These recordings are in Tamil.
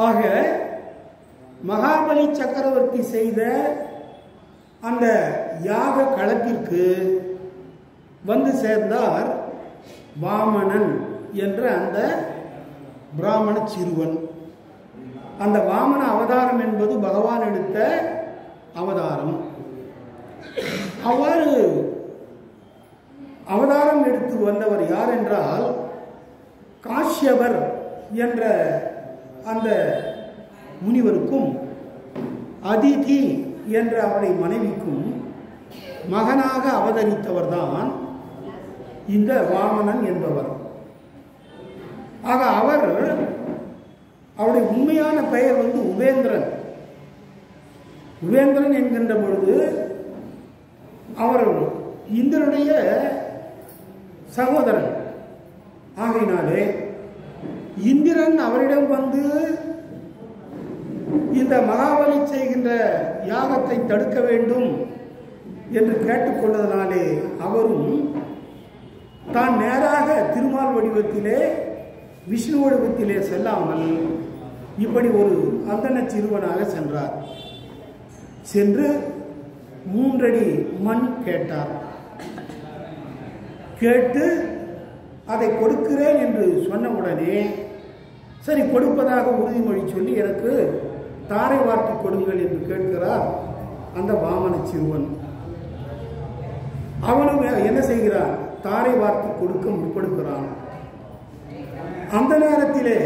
ஆக மகாபலி சக்கரவர்த்தி செய்த அந்த யாக களத்திற்கு வந்து சேர்ந்தார் வாமனன் என்ற அந்த பிராமண சிறுவன். அந்த வாமன அவதாரம் என்பது பகவான் எடுத்த அவதாரம். அவ்வாறு அவதாரம் எடுத்து வந்தவர் யார் என்றால் காஷ்யபர் என்ற அந்த முனிவருக்கும் அதிதி என்ற அவருடைய மனைவிக்கும் மகனாக அவதரித்தவர்தான் இந்த வாமனன் என்பவர். ஆக அவருடைய உண்மையான பெயர் உபேந்திரன். உபேந்திரன் என்கின்ற பொழுது அவர் இந்திரனுடைய சகோதரன். ஆகையினாலே இந்திரன் அவரிடம் வந்து இந்த மகாபலி செய்கின்ற யாகத்தை தடுக்க வேண்டும் என்று கேட்டுக்கொண்டதனாலே அவரும் தான் நேராக திருமால் வடிவத்திலே விஷ்ணு வடிவத்திலே செல்லாமல் இப்படி ஒரு அந்தன சிறுவனாக சென்றார். சென்று 3 அடி மண் கேட்டார். கேட்டு அதை கொடுக்கிறேன் என்று சொன்னவுடனே சரி கொடுப்பதாக உறுதிமொழி சொல்லி எனக்கு தாரை வார்த்து கொடுங்கள் என்று கேட்கிறார் அந்த வாமன சிறுவன். அவனும் என்ன செய்கிறான்? தாரை வார்த்து கொடுக்க முற்படுகிறான். அந்த நேரத்திலே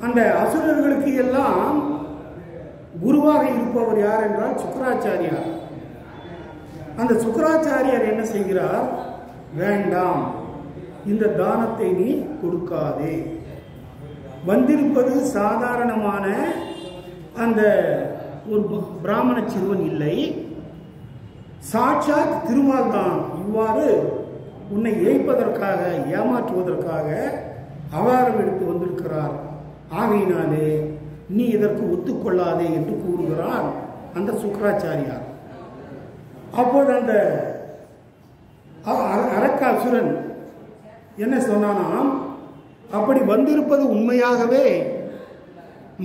அந்த அசுரர்களுக்கு எல்லாம் குருவாக இருப்பவர் யார் என்றால் சுக்கராச்சாரியார். அந்த சுக்கராச்சாரியார் என்ன செய்கிறார்? வேண்டாம், இந்த தானத்தை நீ கொடுக்காதே. வந்திருப்பது சாதாரணமான அந்த ஒரு பிராமண சிறுவன் இல்லை, சாட்சாத் திருமால் தான் இவ்வாறு உன்னை ஏய்ப்பதற்காக ஏமாற்றுவதற்காக அவதாரம் எடுத்து வந்திருக்கிறார். ஆகையினாலே நீ இதற்கு ஒத்துக்கொள்ளாதே என்று கூறுகிறார் அந்த சுக்கராச்சாரியார். அப்போது அந்த அரக்காசுரன் என்ன சொன்னானாம்? அப்படி வந்திருப்பது உண்மையாகவே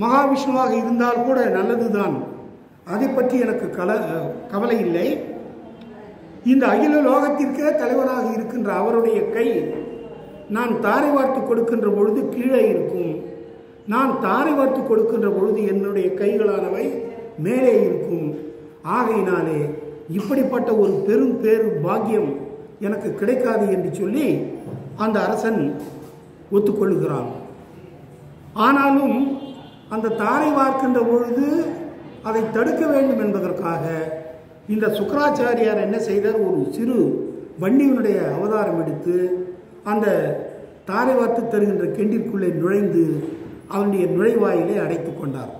மகாவிஷ்ணுவாக இருந்தால் கூட நல்லதுதான், அதை பற்றி எனக்கு கவலை இல்லை. இந்த அகில லோகத்திற்கே தலைவராக இருக்கின்ற அவருடைய கை நான் தாரை வார்த்து கொடுக்கின்ற பொழுது கீழே இருக்கும், நான் தாரை வார்த்து கொடுக்கின்ற பொழுது என்னுடைய கைகளானவை மேலே இருக்கும். ஆகையினாலே இப்படிப்பட்ட ஒரு பெரும் பேரு பாக்கியம் எனக்கு கிடைக்காது என்று சொல்லி அந்த அரசன் ஒத்துக்கொள்ளுகிறான். ஆனாலும் அந்த தாரை வார்க்கின்ற பொழுது அதை தடுக்க வேண்டும் என்பதற்காக இந்த சுக்கராச்சாரியார் என்ன செய்தார்? ஒரு சிறு வண்டியினுடைய அவதாரம் எடுத்து அந்த தாரை வார்த்து தருகின்ற கெண்டிற்குள்ளே நுழைந்து அவனுடைய நுழைவாயிலை அடைத்து கொண்டார்.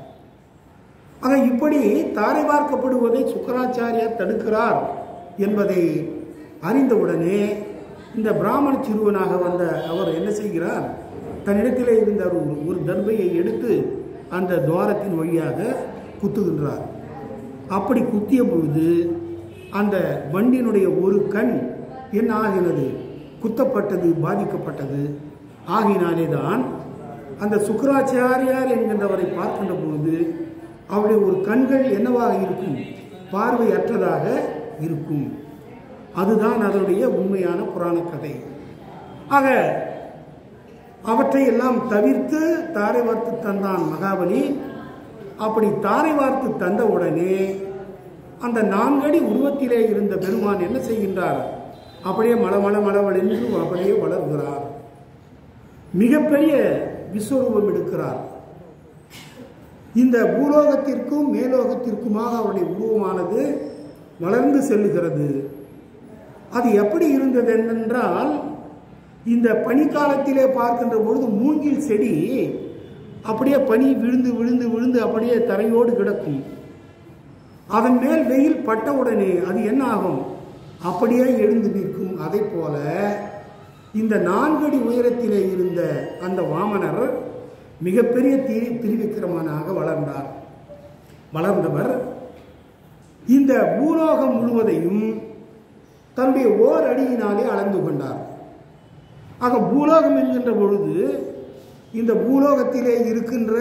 ஆக இப்படி தாரை பார்க்கப்படுவதை சுக்கராச்சாரியார் தடுக்கிறார் என்பதை அறிந்தவுடனே இந்த பிராமண சிறுவனாக வந்த அவர் என்ன செய்கிறார்? தன்னிடத்திலே இருந்த ஒரு தர்பையை எடுத்து அந்த துவாரத்தின் வழியாக குத்துகின்றார். அப்படி குத்திய பொழுது அந்த வண்டியினுடைய ஒரு கண் என்ன ஆகினது? குத்தப்பட்டது, பாதிக்கப்பட்டது. ஆகினாலே தான் அந்த சுக்கராச்சாரியார் என்கின்றவரை பார்க்கின்ற பொழுது அவருடைய ஒரு கண்கள் என்னவாக இருக்கும்? பார்வையற்றதாக இருக்கும். அதுதான் அதனுடைய உண்மையான புராண கதை. ஆக அவற்றை எல்லாம் தவிர்த்து தாரை வார்த்து தந்தான் மகாபலி. அப்படி தாரை வார்த்து தந்த உடனே அந்த 4 அடி உருவத்திலே இருந்த பெருமான் என்ன செய்கின்றார்? அப்படியே மளவென்று அப்படியே வளர்கிறார். மிகப்பெரிய விஸ்வரூபம் எடுக்கிறார். இந்த பூலோகத்திற்கும் மேலோகத்திற்குமாக அவருடைய உருவமானது வளர்ந்து செல்லுகிறது. அது எப்படி இருந்தது என்றால், இந்த பனிக்காலத்திலே பார்க்கின்ற பொழுது மூங்கில் செடி அப்படியே பனி விழுந்து விழுந்து விழுந்து அப்படியே தரையோடு கிடக்கும். அதன் மேல் வெயில் பட்டவுடனே அது என்ன ஆகும்? அப்படியே எழுந்து நிற்கும். அதை போல இந்த 4 அடி உயரத்திலே இருந்த அந்த வாமனர் மிகப்பெரிய திரிவிக்கிரமனாக வளர்ந்தவர். இந்த பூலோகம் முழுவதையும் தன்னுடைய ஓர் அடியினாலே அளந்து கொண்டார். ஆக பூலோகம் என்கின்ற பொழுது இந்த பூலோகத்திலே இருக்கின்ற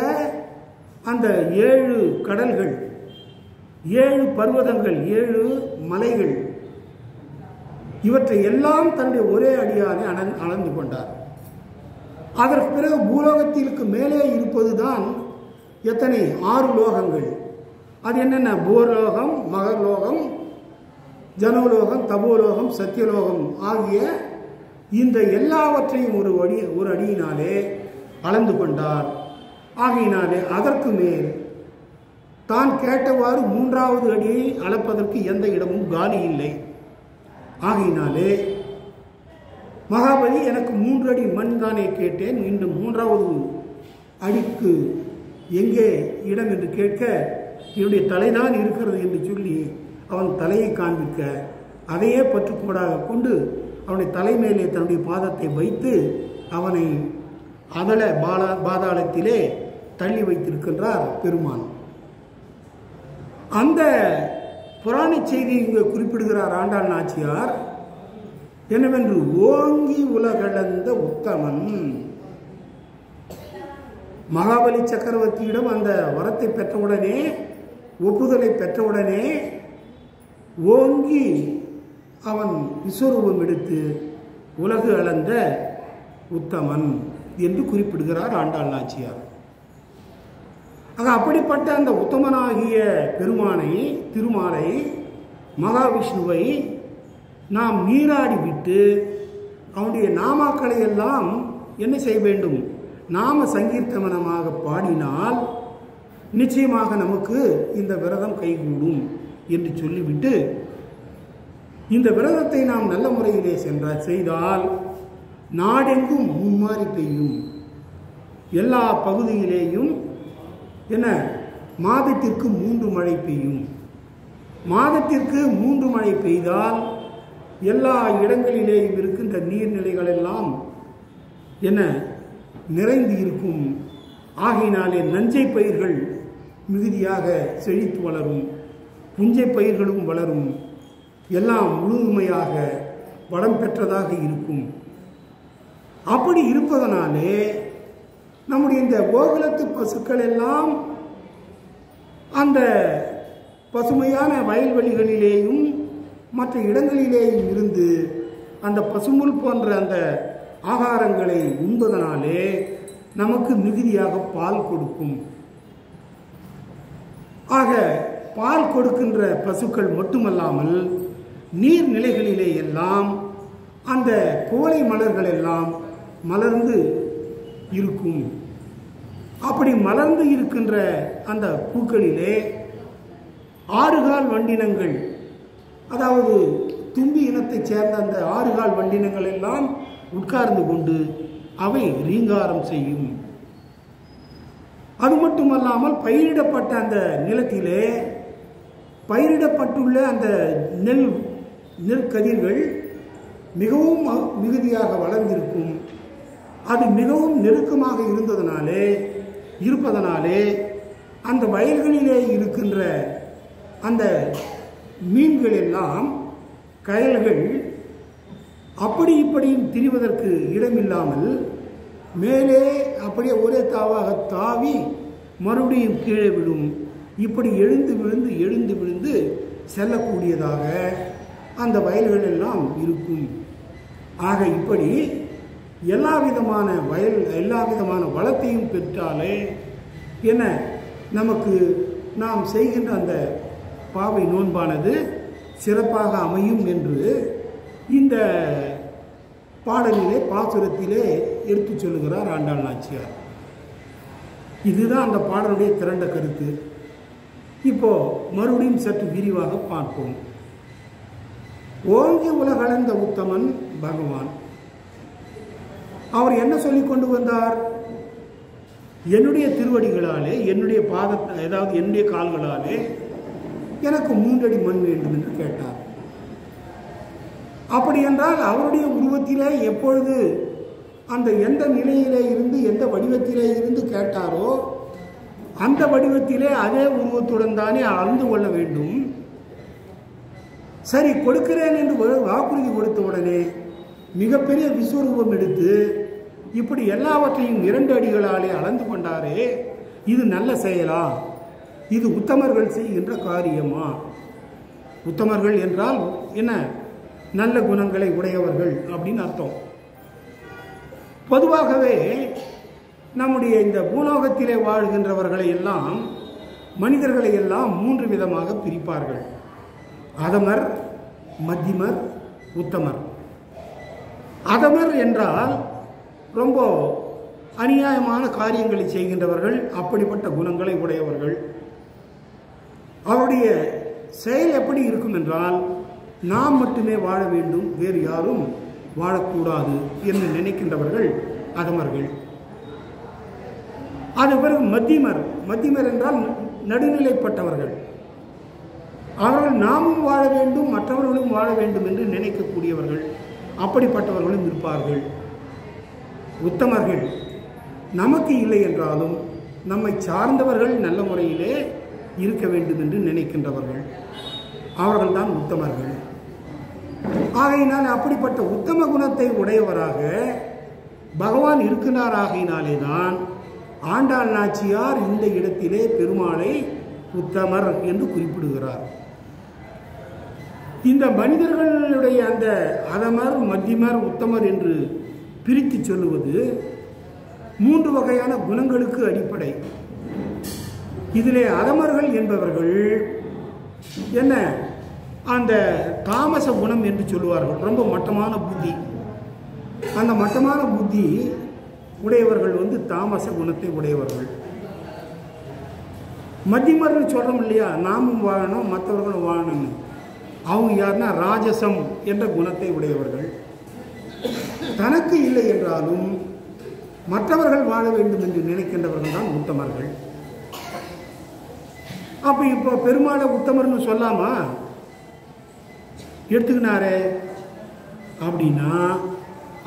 அந்த 7 கடல்கள், 7 பர்வதங்கள், 7 மலைகள், இவற்றை எல்லாம் தன்னுடைய ஒரே அடியாலே அளந்து கொண்டார். அதற்கு பிறகு பூலோகத்திற்கு மேலே இருப்பதுதான் எத்தனை 6 லோகங்கள். அது என்னென்ன? பூலோகம், மகர்லோகம், ஜனோலோகம், தபோலோகம், சத்தியலோகம் ஆகிய இந்த எல்லாவற்றையும் ஒரு அடியினாலே அளந்து கொண்டார். ஆகையினாலே அதற்கு மேல் தான் கேட்டவாறு 3வது அடியை அளப்பதற்கு எந்த இடமும் காலி இல்லை. ஆகையினாலே மகாபலி, எனக்கு 3 அடி மண் தானே கேட்டேன், இன்னும் 3வது அடிக்கு எங்கே இடம் என்று கேட்க, என்னுடைய தலைதான் இருக்கிறது என்று சொல்லி அவன் தலையை காண்பிக்க, அதையே பற்றுக்கோடாக கொண்டு அவனுடைய தலை மேலே தன்னுடைய பாதத்தை வைத்து அவனை அதல பாதாளத்திலே தள்ளி வைத்திருக்கின்றார் பெருமான். அந்த புராண செய்தி இங்கு குறிப்பிடுகிறார் ஆண்டாள் நாச்சியார். என்னவென்று, ஓங்கி உலகளந்த உத்தமன். மகாபலி சக்கரவர்த்தியிடம் அந்த வரத்தை பெற்றவுடனே, ஒப்புதலை பெற்றவுடனே ஓங்கி அவன் விஸ்வரூபம் எடுத்து உலகு அளந்த உத்தமன் என்று குறிப்பிடுகிறார் ஆண்டாள் நாச்சியார். ஆக அப்படிப்பட்ட அந்த உத்தமனாகிய பெருமானை, திருமாலை, மகாவிஷ்ணுவை நாம் நீராடி விட்டு அவனுடைய நாமாக்களை எல்லாம் என்ன செய்ய வேண்டும்? நாம சங்கீர்த்தனமாக பாடினால் நிச்சயமாக நமக்கு இந்த விரதம் கைகூடும் என்று சொல்லிவிட்டு, இந்த விரதத்தை நாம் நல்ல முறையிலே செய்தால் நாடெங்கும் மும்மாறி பெய்யும். எல்லா பகுதியிலேயும் என்ன, மாதத்திற்கு 3 மழை பெய்யும். மாதத்திற்கு 3 மழை பெய்தால் எல்லா இடங்களிலேயும் இருக்கின்ற நீர்நிலைகள் எல்லாம் என்ன நிறைந்து இருக்கும். ஆகையினாலே நஞ்சை பயிர்கள் மிகுதியாக செழித்து வளரும், புஞ்சை பயிர்களும் வளரும், எல்லாம் முழுமையாக வளம் பெற்றதாக இருக்கும். அப்படி இருப்பதனாலே நம்முடைய இந்த கோகுலத்து பசுக்கள் எல்லாம் அந்த பசுமையான வயல்வெளிகளிலேயும் மற்ற இடங்களிலேயும் இருந்து அந்த பசும்புல் போன்ற அந்த ஆகாரங்களை உண்பதனாலே நமக்கு மிகுதியாக பால் கொடுக்கும். ஆக பால் கொடுக்கின்ற பசுக்கள் மட்டுமல்லாமல் நீர்நிலைகளிலே எல்லாம் அந்த கோலை மலர்கள் எல்லாம் மலர்ந்து இருக்கும். அப்படி மலர்ந்து இருக்கின்ற அந்த பூக்களிலே 6 கால் வண்டினங்கள், அதாவது தும்பி இனத்தைச் சேர்ந்த அந்த 6 கால் வண்டினங்கள் எல்லாம் உட்கார்ந்து கொண்டு அவை ரீங்காரம் செய்யும். அது மட்டுமல்லாமல் பயிரிடப்பட்ட அந்த நிலத்திலே பயிரிடப்பட்டுள்ள அந்த நெற்கதிர்கள் மிகவும் மிகுதியாக வளர்ந்திருக்கும். அது மிகவும் நெருக்கமாக இருப்பதனாலே அந்த வயல்களிலே இருக்கின்ற அந்த மீன்கள் எல்லாம், கயல்கள் அப்படி இப்படியும் திரிவதற்கு இடமில்லாமல் மேலே அப்படியே ஒரே தாவாக தாவி மறுபடியும் கீழே விடும். இப்படி எழுந்து விழுந்து செல்லக்கூடியதாக அந்த வயல்கள் எல்லாம் இருக்கும். ஆக இப்படி எல்லா விதமான வளத்தையும் பெற்றாலே என்ன நமக்கு நாம் செய்கின்ற அந்த பாவை நோன்பானது சிறப்பாக அமையும் என்று இந்த பாடலிலே, பாசுரத்திலே எடுத்து சொல்லுகிறார் ஆண்டாள் நாச்சியார். இதுதான் அந்த பாடலுடைய திரண்ட கருத்து. இப்போ மறுபடியும் சற்று விரிவாக பார்ப்போம். ஓங்கி உலகளந்த உத்தமன் பகவான். அவர் என்ன சொல்லிக் கொண்டு வந்தார்? என்னுடைய திருவடிகளாலே, என்னுடைய பாதத்தை, அதாவது என்னுடைய கால்களாலே எனக்கு 3 அடி மண் வேண்டும் என்று கேட்டார். அப்படி என்றால் அவருடைய உருவத்திலே எப்பொழுது அந்த எந்த நிலையிலே இருந்து, எந்த வடிவத்திலே இருந்து கேட்டாரோ அந்த வடிவத்திலே அதே உருவத்துடன் தானே அளந்து கொள்ள வேண்டும். சரி, கொடுக்கிறேன் என்று வாக்குறுதி கொடுத்த உடனே மிகப்பெரிய விஸ்வரூபம் எடுத்து இப்படி எல்லாவற்றையும் 2 அடிகளாலே அளந்து கொண்டாரே, இது நல்ல செயலா? இது உத்தமர்கள் செய்கின்ற காரியமா? உத்தமர்கள் என்றால் என்ன? நல்ல குணங்களை உடையவர்கள் அப்படின்னு அர்த்தம். பொதுவாகவே நம்முடைய இந்த பூலோகத்திலே வாழ்கின்றவர்களை எல்லாம், மனிதர்களை எல்லாம் 3 விதமாக பிரிப்பார்கள். அதமர், மத்தியமர், உத்தமர். அதமர் என்றால் ரொம்ப அநியாயமான காரியங்களை செய்கின்றவர்கள், அப்படிப்பட்ட குணங்களை உடையவர்கள். அவருடைய செயல் எப்படி இருக்கும் என்றால், நாம் மட்டுமே வாழ வேண்டும், வேறு யாரும் வாழக்கூடாது என்று நினைக்கின்றவர்கள் அதமர்கள். அது பிறகு மத்தியமர். மத்தியமர் என்றால் நடுநிலைப்பட்டவர்கள். அவர்கள் நாமும் வாழ வேண்டும், மற்றவர்களும் வாழ வேண்டும் என்று நினைக்கக்கூடியவர்கள். அப்படிப்பட்டவர்களும் இருப்பார்கள். உத்தமர்கள் நமக்கு இல்லை என்றாலும் நம்மை சார்ந்தவர்கள் நல்ல முறையிலே இருக்க வேண்டும் என்று நினைக்கின்றவர்கள். அவர்கள்தான் உத்தமர்கள். ஆகையினால் அப்படிப்பட்ட உத்தம குணத்தை உடையவராக பகவான் இருக்கிறார். ஆகையினாலே தான் ஆண்டாள் நாச்சியார் இந்த இடத்திலே பெருமாளை உத்தமர் என்று குறிப்பிடுகிறார். இந்த மனிதர்களுடைய அந்த அதமர், மத்தியமர், உத்தமர் என்று பிரித்து சொல்லுவது 3 வகையான குணங்களுக்கு அடிப்படை. இதிலே அதமர்கள் என்பவர்கள் என்ன, அந்த தாமச குணம் என்று சொல்லுவார்கள். ரொம்ப மட்டமான புத்தி. அந்த மட்டமான புத்தி உடையவர்கள் தாமச குணத்தை உடையவர்கள். மத்தியமர்னு சொல்றோம் இல்லையா, நாமும் வாழணும் மற்றவர்களும் வாழணும். அவங்க யாருன்னா ராஜசம் என்ற குணத்தை உடையவர்கள். தனக்கு இல்லை என்றாலும் மற்றவர்கள் வாழ வேண்டும் என்று நினைக்கின்றவர்கள் தான் உத்தமர்கள். அப்ப இப்போ பெருமாளை உத்தமர்னு சொல்லாமா? எடுத்துக்கினாரே அப்படின்னா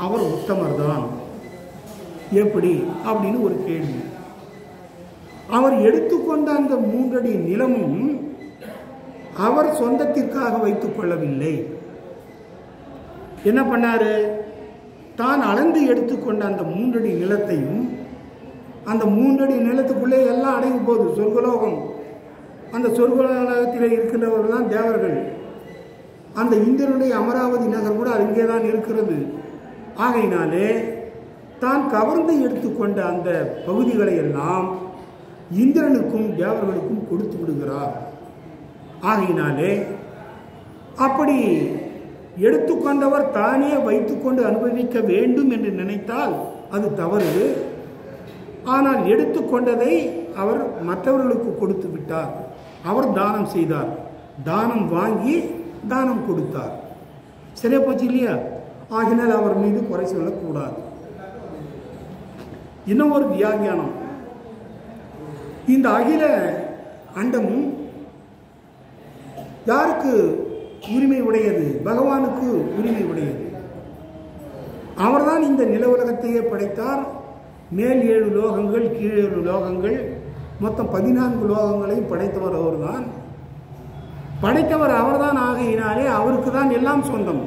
அவர் உத்தமர் தான். எப்படி அப்படின்னு ஒரு கேள்வி. அவர் எடுத்துக்கொண்ட அந்த 3 அடி நிலமும் அவர் சொந்தத்திற்காக வைத்துக் கொள்ளவில்லை. என்ன பண்ணாரு? தான் அளந்து எடுத்துக்கொண்ட அந்த 3 அடி நிலத்தையும், அந்த 3 அடி நிலத்துக்குள்ளே எல்லாம் அடங்கி போகுது. சொர்க்கலோகம். அந்த சொர்க்கலோகத்தில் இருக்கின்றவர்கள் தான் தேவர்கள். அந்த இந்திரனுடைய அமராவதி நகர் கூட அங்கே தான் இருக்கிறது. ஆகையினாலே தான் கவர்ந்து எடுத்துக்கொண்ட அந்த பகுதிகளை எல்லாம் இந்திரனுக்கும் தேவர்களுக்கும் கொடுத்து விடுகிறார். ஆகையினாலே அப்படி எடுத்துக்கொண்டவர் தானே வைத்துக்கொண்டு அனுபவிக்க வேண்டும் என்று நினைத்தால் அது தவறு. ஆனால் எடுத்துக்கொண்டதை அவர் மற்றவர்களுக்கு கொடுத்து விட்டார். அவர் தானம் செய்தார். தானம் வாங்கி தானம் கொடுத்தார். சரியா போச்சு இல்லையா? ஆகினால் அவர் மீது குறை சொல்லக்கூடாது. இன்னும் ஒரு வியாக்கியானம். இந்த அகில அண்டமும் யாருக்கு உரிமை உடையது? பகவானுக்கு உரிமை உடையது. அவர்தான் இந்த நில உலகத்தையே படைத்தார். மேல் 7 லோகங்கள், கீழ் 7 லோகங்கள், மொத்தம் 14 லோகங்களையும் படைத்தவர் அவர்தான். படைத்தவர் அவர்தான். ஆகையினாலே அவருக்கு தான் எல்லாம் சொந்தம்.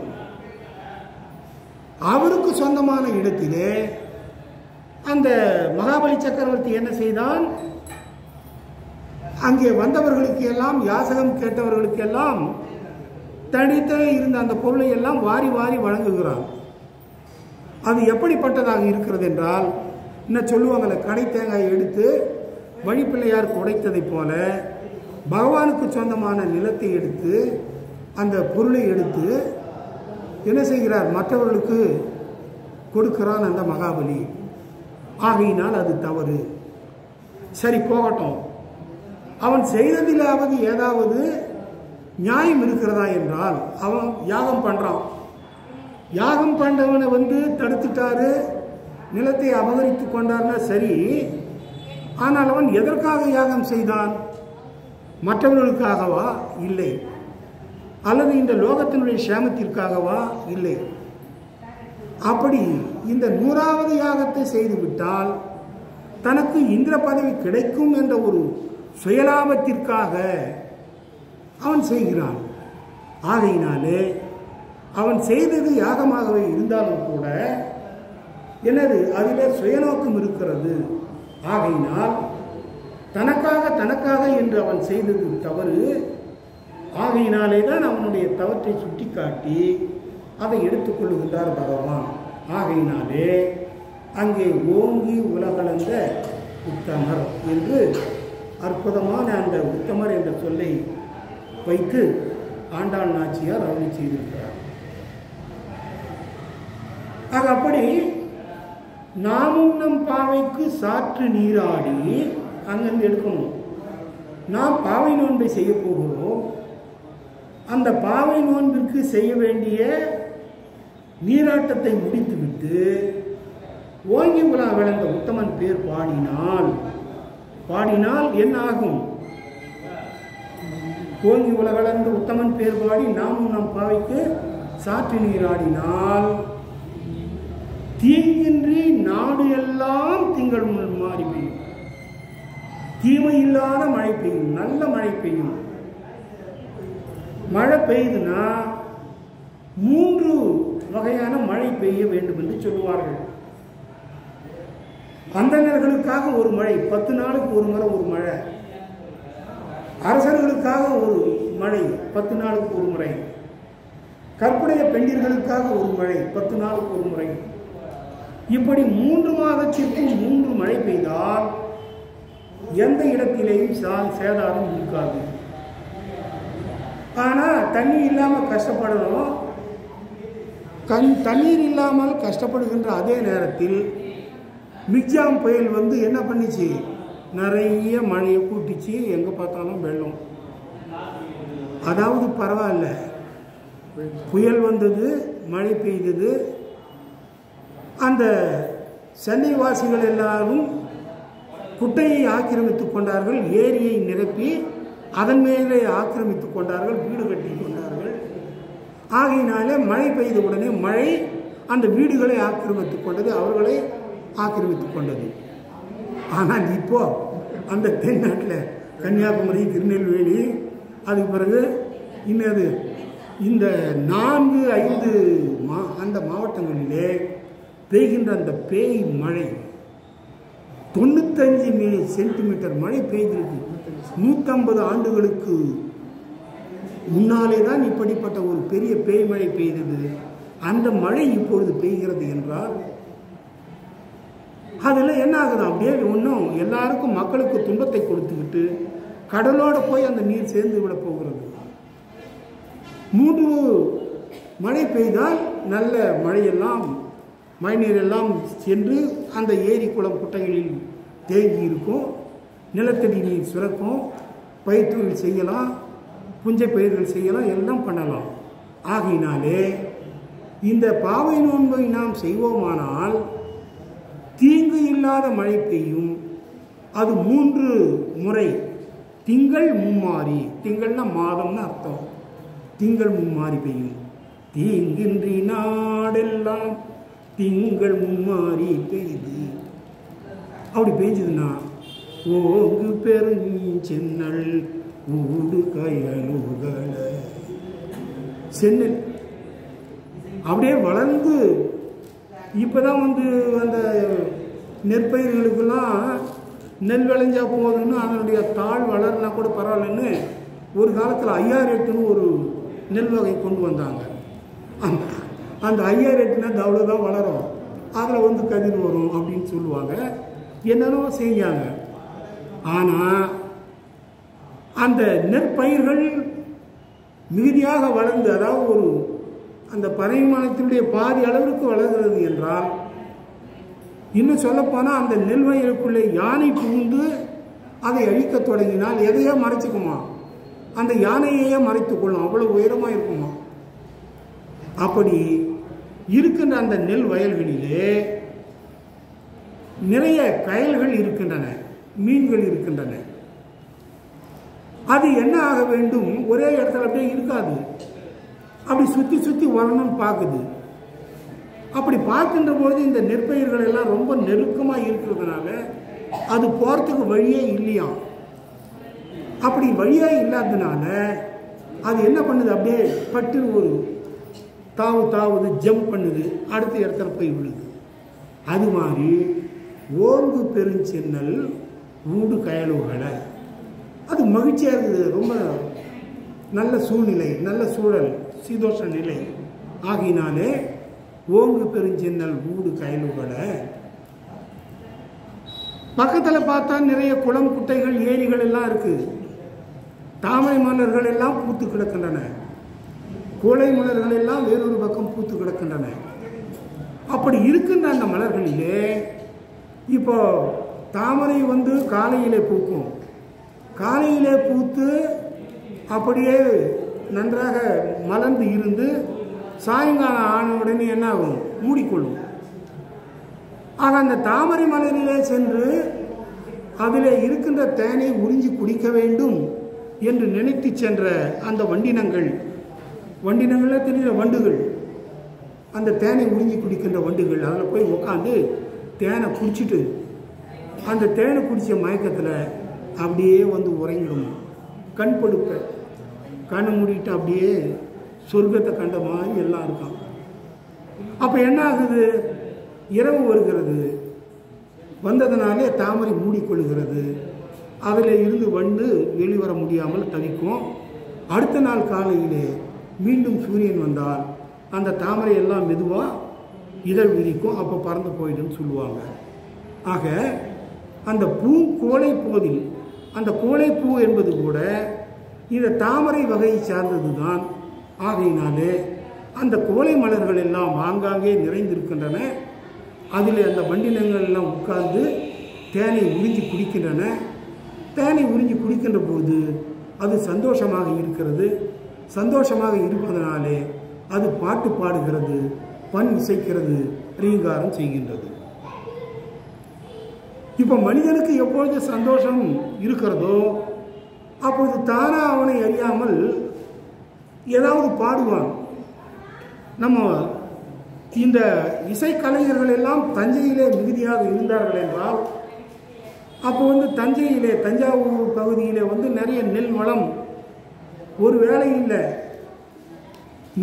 அவருக்கு சொந்தமான இடத்திலே அந்த மகாபலி சக்கரவர்த்தி என்ன செய்தான்? அங்கே வந்தவர்களுக்கு எல்லாம், யாசகம் கேட்டவர்களுக்கு எல்லாம் தனித்த இருந்த அந்த பொருளை எல்லாம் வாரி வாரி வழங்குகிறான். அது எப்படிப்பட்டதாக இருக்கிறது என்றால், இன்னும் சொல்லுவாங்கல்ல, கடை தேங்காய் எடுத்து வழிப்பிள்ளையாருக்கு உடைத்ததை போல பகவானுக்கு சொந்தமான நிலத்தை எடுத்து, அந்த பொருளை எடுத்து என்ன செய்கிறார்? மற்றவர்களுக்கு கொடுக்கிறான் அந்த மகாபலி. ஆகையினால் அது தவறு. சரி, போகட்டும். அவன் செய்ததிலாவது ஏதாவது நியாயம் இருக்கிறதா என்றால், அவன் யாகம் பண்றான். யாகம் பண்றவனை தடுத்துட்டாரு, நிலத்தை அபகரித்து கொண்டார்னா சரி. ஆனால் அவன் எதற்காக யாகம் செய்தான்? மற்றவர்களுக்காகவா? இல்லை. அல்லது இந்த லோகத்தினுடைய சேமத்திற்காகவா? இல்லை. அப்படி இந்த 100வது யாகத்தை செய்துவிட்டால் தனக்கு இந்திர பதவி கிடைக்கும் என்ற ஒரு சுயலாபத்திற்காக அவன் செய்கிறான். ஆகையினாலே அவன் செய்தது யாகமாகவே இருந்தாலும் கூட என்னது அதிலே சுயநோக்கம் இருக்கிறது. ஆகையினால் தனக்காக என்று அவன் செய்தது தவறு. ஆகையினாலே தான் அவனுடைய தவற்றை சுட்டி காட்டி அதை எடுத்துக்கொள்ளுகின்றார் பகவான். ஆகையினாலே அங்கே ஓங்கி உலகளந்த உத்தமர் என்று அற்புதமான அந்த உத்தமர் என்ற சொல்லை வைத்து ஆண்டாள் நாச்சியார் அருளி செய்திருக்கிறார். ஆக அப்படி நாமும் நம் பாவைக்கு சாற்று நீராடி அங்கிருந்து எடுக்கணும். நாம் பாவை நோன்பை செய்ய போகிறோம். அந்த பாவை நோன்பிற்கு செய்ய வேண்டிய நீராட்டத்தை முடித்துவிட்டு ஓங்கி உலா விளந்த உத்தமன் பேர் பாடினால் என்ன ஆகும்? ஓங்கி உலகளந்த உத்தமன் பேர் பாடி நாமும் நம் பாவைக்கு சாற்று நீராடினால் தீங்கின்றி நாடு எல்லாம் திங்கள் மாறி பெய்யும். தீமை இல்லாத மழை பெய்யும், நல்ல மழை பெய்யும். மழை பெய்யுதுன்னா 3 வகையான மழை பெய்ய வேண்டும் என்று சொல்லுவார்கள். அந்தணர்களுக்காக ஒரு மழை, 10 நாளுக்கு ஒரு முறை ஒரு மழை. அரசர்களுக்காக ஒரு மழை, 10 நாளுக்கு ஒரு முறை. கற்புடைய பெண்டிர்களுக்காக ஒரு மழை, 10 நாளுக்கு ஒரு முறை. இப்படி 3 மாதத்திற்கு 3 மழை பெய்தால் எந்த இடத்திலேயும் சேதாரம் இருக்காது. ஆனால் தண்ணீர் இல்லாமல் கஷ்டப்படணும். தண்ணீர் இல்லாமல் கஷ்டப்படுகின்ற அதே நேரத்தில் மிக்ஜாம் புயல் வந்து என்ன பண்ணிச்சு? நிறைய மழையை கூட்டிச்சு, எங்கே பார்த்தாலும் வெள்ளம். அதாவது பரவாயில்ல, புயல் வந்தது, மழை பெய்தது. அந்த சென்னை வாசிகள் எல்லாரும் குட்டையை ஆக்கிரமித்துக் கொண்டார்கள், ஏரியை நிரப்பி அதன் மேலே ஆக்கிரமித்துக் கொண்டார்கள், வீடு கட்டி கொண்டார்கள். ஆகையினாலே மழை பெய்த உடனே மழை அந்த வீடுகளை ஆக்கிரமித்துக் கொண்டது, அவர்களை ஆக்கிரமித்துக் கொண்டது. ஆனால் இப்போ அந்த தென்னாட்டில் கன்னியாகுமரி, திருநெல்வேலி, அதுக்கு பிறகு இன்னது இந்த 4-5 அந்த மாவட்டங்களிலே பெய்கின்ற அந்த பேய் மழை 95 சென்டிமீட்டர் மழை பெய்திருக்கு. 150 ஆண்டுகளுக்கு முன்னாலே தான் இப்படிப்பட்ட ஒரு பெரிய பேய் மழை பெய்தது. அந்த மழை இப்பொழுது பெய்கிறது என்றால் அதில் என்ன ஆகுது? அப்படியே ஒன்றும் எல்லாருக்கும் மக்களுக்கு துன்பத்தை கொடுத்துக்கிட்டு கடலோடு போய் அந்த நீர் சேர்ந்து விட போகிறது. 3 மழை பெய்தால் நல்ல மழையெல்லாம் மழைநீர் எல்லாம் சென்று அந்த ஏரி குளம் குட்டைகளில் தேங்கி இருக்கும், நிலத்தடி நீர் சுரக்கும், பயிர்த்தொழில் செய்யலாம், புஞ்சை பயிர்கள் செய்யலாம், எல்லாம் பண்ணலாம். ஆகையினாலே இந்த பாவை நோன்பை நாம் செய்வோமானால் தீங்கு இல்லாத மழை பெய்யும். அது 3 முறை திங்கள் மும்மாறி, திங்கள்னா மாதம்னு அர்த்தம், திங்கள் மும்மாறி பெய்யும். தீங்கின்றி நாடெல்லாம் திங்கள் மும்மாறி பெய்து. அப்படி பெய்ஞ்சதுன்னா ஓங்கு பெருஞ்சென்னல் ஊடு கயலுகள சென்னல் அப்படியே வளர்ந்து இப்போதான் வந்து அந்த நெற்பயிர்களுக்கெல்லாம் நெல் விளைஞ்சா போகுதுன்னு அதனுடைய தாழ் வளர்னா கூட பரவாயில்லன்னு ஒரு காலத்தில் 5008ன்னு ஒரு நெல் வகை கொண்டு வந்தாங்க. அந்த 5008னா அவ்வளோதான் வளரும், அதில் வந்து கதிர் வரும் அப்படின்னு சொல்லுவாங்க, என்னென்னோ செஞ்சாங்க. ஆனால் அந்த நெற்பயிர்கள் மிகுதியாக வளர்ந்து, அதாவது ஒரு அந்த பனைமரத்தினுடைய பாதி அளவிற்கு வளர்கிறது என்றால், இன்னும் சொல்லப்போனால் அந்த நெல் வயலுக்குள்ளே யானை புகுந்து அதை அழிக்க தொடங்கினால் எதையோ மறைச்சிக்குமா, அந்த யானையையே மறைத்துக் கொள்ளும், அவ்வளவு உயரமாக இருக்குமா. அப்படி இருக்கின்ற அந்த நெல் வயல்களிலே நிறைய கயல்கள் இருக்கின்றன, மீன்கள் இருக்கின்றன. அது என்ன ஆக வேண்டும்? ஒரே இடத்துல அப்படியே இருக்காது, அப்படி சுற்றி சுற்றி வரணும்னு பார்க்குது. அப்படி பார்க்கின்ற பொழுது இந்த நெற்பயிர்கள் எல்லாம் ரொம்ப நெருக்கமாக இருக்கிறதுனால அது போகிறதுக்கு வழியே இல்லையா. அப்படி வழியே இல்லாததுனால அது என்ன பண்ணுது? அப்படியே பட்டு ஒரு தாவுது, ஜம்ப் பண்ணுது, அடுத்த இடத்துல போய் விழுது. அது மாதிரி ஓங்கு பெருஞ்சென்னல் ஊடு கயலுகளை, அது மகிழ்ச்சியாக இருக்குது. ரொம்ப நல்ல சூழ்நிலை, நல்ல சூழல், சீதோஷ நிலை ஆகினாலே ஓங்கு பெருஞ்சென்னல் ஊடு கயலுகளை. பக்கத்தில் பார்த்தா நிறைய குளம், குட்டைகள், ஏரிகள் எல்லாம் இருக்கு. தாமரை மலர்கள் எல்லாம் பூத்து கிடக்கின்றன. கோலை மலர்கள் எல்லாம் வேறொரு பக்கம் பூத்து கிடக்கின்றன. அப்படி இருக்கின்ற அந்த மலர்களிலே இப்போ தாமரை காலையிலே பூக்கும். காலையிலே பூத்து அப்படியே நன்றாக மலர்ந்து இருந்து சாயங்காலம் ஆன உடனே என்ன ஆகும்? மூடிக்கொள்ளும். ஆக அந்த தாமரை மலரிலே சென்று அதிலே இருக்கின்ற தேனை உறிஞ்சி குடிக்க வேண்டும் என்று நினைத்து சென்ற அந்த வண்டினங்கள்ல தெரிகிற வண்டுகள், அந்த தேனை உறிஞ்சி குடிக்கின்ற வண்டுகள், அதில் போய் உட்காந்து தேனை குடிச்சிட்டு அந்த தேனை குடித்த மயக்கத்தில் அப்படியே உறங்கிடும். கண் படுக்க, கண்ணை மூடிட்டு அப்படியே சொர்க்கத்தை கண்ட மாதிரி எல்லாம் இருக்கான். அப்போ என்ன ஆகுது? இரவு வருகிறது. வந்ததுனாலே தாமரை மூடிக்கொள்கிறது. அதில் இருந்து வண்டு வெளிவர முடியாமல் தவிக்கும். அடுத்த நாள் காலையிலே மீண்டும் சூரியன் வந்தால் அந்த தாமரை எல்லாம் மெதுவாக இதழ் விரிக்கும். அப்போ பறந்து போயிடுன்னு சொல்லுவாங்க. ஆக அந்த பூ கோலை போதில், அந்த கோலைப்பூ என்பது கூட இந்த தாமரை வகையை சார்ந்தது தான். ஆகையினாலே அந்த கோலை மலர்கள் எல்லாம் ஆங்காங்கே நிறைந்திருக்கின்றன. அதில் அந்த வண்டினங்கள் எல்லாம் உட்கார்ந்து தேனை உறிஞ்சி குடிக்கின்றன. தேனை உறிஞ்சி குடிக்கின்ற போது அது சந்தோஷமாக இருக்கிறது. சந்தோஷமாக இருப்பதனாலே அது பாட்டு பாடுகிறது, பண் இசைக்கிறது, ரீங்காரம் செய்கின்றது. இப்போ மனிதனுக்கு எப்பொழுது சந்தோஷம் இருக்கிறதோ அப்பொழுது தானா அவனை அறியாமல் ஏதாவது பாடுவான். நம்ம இந்த இசைக்கலைஞர்கள் எல்லாம் தஞ்சையிலே மிகுதியாக இருந்தார்கள் என்றால், அப்போ தஞ்சையிலே, தஞ்சாவூர் பகுதியிலே நிறைய நெல் வளம், ஒரு வேலை இல்லை,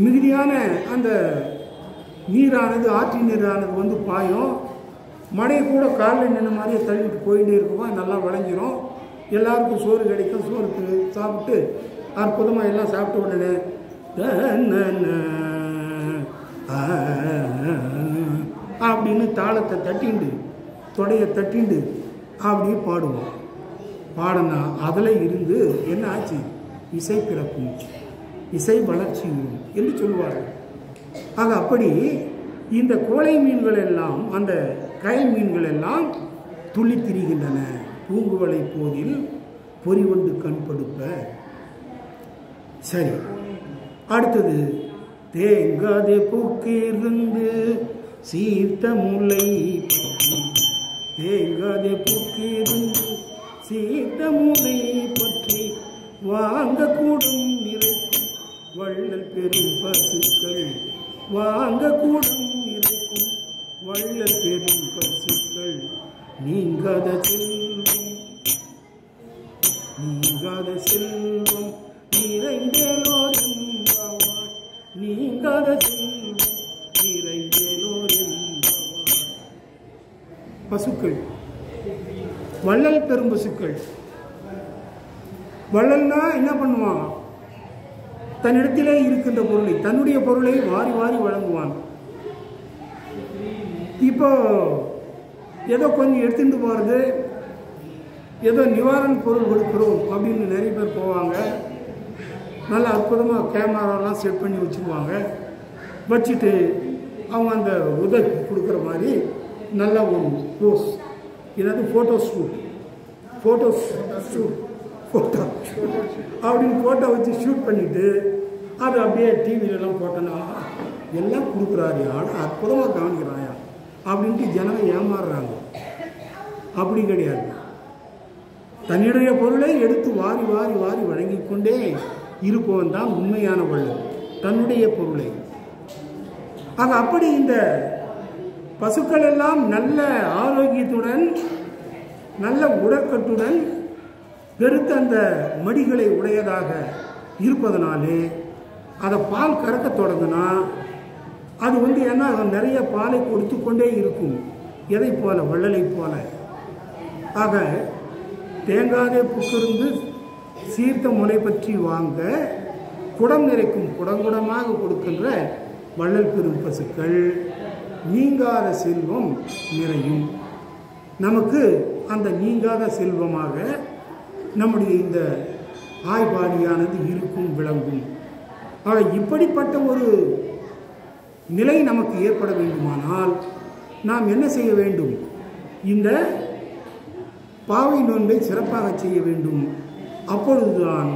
மிகுதியான அந்த நீரானது, ஆற்று நீரானது பாயும். மழை கூட காலில் நின்று மாதிரியே தள்ளிட்டு போயிட்டே இருக்குமா, நல்லா விளைஞ்சிரும். எல்லாருக்கும் சோறு கிடைக்கும். சோறு சாப்பிட்டு அற்புதமாக எல்லாம் சாப்பிட்ட உடனே அப்படின்னு தாளத்தை தட்டிண்டு, தொடையை தட்டிண்டு அப்படியே பாடுவோம். பாடனா அதில் இருந்து என்ன ஆச்சு? இசை பிறக்கும், இசை வளர்ச்சி என்று சொல்லுவார்கள். ஆக அப்படி இந்த கோலை மீன்கள் எல்லாம், அந்த கயல் மீன்கள் எல்லாம் துள்ளி திரிகின்றன. பூங்குவளை போதில் பொறிவண்டு கண்படுப்ப. சரி, அடுத்தது தேங்காதே பூக்கிருந்து சீர்த்த முல்லை பற்றி. தேங்காதே பூக்கிருந்து சீர்த்த முல்லை பற்றி வாங்க கூடும் நிறைக்கும் வள்ளல் பெரும் பசுக்கள். வாங்க கூடும் நிறைக்கும் வள்ளல் பெரும் பசுக்கள். நீங்காத செல்வம், நீங்காத செல்வம் நிறைந்தேலோரெம்பாவாய். நீங்காத செல்வம் நிறைந்தேலோரெம்பாவாய். பசுக்கள், வள்ளல் பெரும் பசுக்கள். வள்ளல்னா என்ன பண்ணுவான்? தன்னிடத்திலே இருக்கின்ற பொருளை, தன்னுடைய பொருளை வாரி வாரி வழங்குவான். இப்போ ஏதோ கொஞ்சம் எடுத்துட்டு போகிறது, ஏதோ நிவாரண பொருள் கொடுக்குறோம் அப்படின்னு நிறைய பேர் போவாங்க. நல்லா அற்புதமாக கேமராலாம் செட் பண்ணி வச்சுக்குவாங்க. வச்சுட்டு அவங்க அந்த உதவி கொடுக்குற மாதிரி நல்லா ஒரு போஸ், ஏதாவது ஃபோட்டோ ஷூட் அப்படின்னு ஃபோட்டோ வச்சு ஷூட் பண்ணிவிட்டு அது அப்படியே டிவிலெலாம் போட்டோன்னா எல்லாம் கொடுக்குறாரு, ஆனால் அற்புதமாக கவனிக்கிறாயா அப்படின்ட்டு ஜனங்க ஏமாறுறாங்க. அப்படி கிடையாது. தன்னுடைய பொருளை எடுத்து வாரி வாரி வாரி வழங்கி கொண்டே இருப்பவன் தான் உண்மையான வள்ளல், தன்னுடைய பொருளை. ஆக அப்படி இந்த பசுக்கள் எல்லாம் நல்ல ஆரோக்கியத்துடன், நல்ல உடற்கட்டுடன், பெருத்த அந்த மடிகளை உடையதாக இருப்பதனாலே அதை பால் கறக்க தொடங்கினா அது என்ன நிறைய பாலை கொடுத்து கொண்டே இருக்கும். எதை போல? வள்ளலை போல. ஆக தேங்காதே புக்கிருந்து சீர்த்த முனை பற்றி வாங்க குடம் நிறைக்கும் குடங்குடமாக கொடுக்கின்ற வள்ளல் பெரும் பசுக்கள் நீங்காத செல்வம் நிறையும். நமக்கு அந்த நீங்காத செல்வமாக நம்முடைய இந்த ஆய்வாடியானது இருக்கும், விளங்கும். ஆக இப்படிப்பட்ட ஒரு நிலை நமக்கு ஏற்பட வேண்டுமானால் நாம் என்ன செய்ய வேண்டும்? இந்த பாவை நோன்பை சிறப்பாக செய்ய வேண்டும். அப்பொழுதுதான்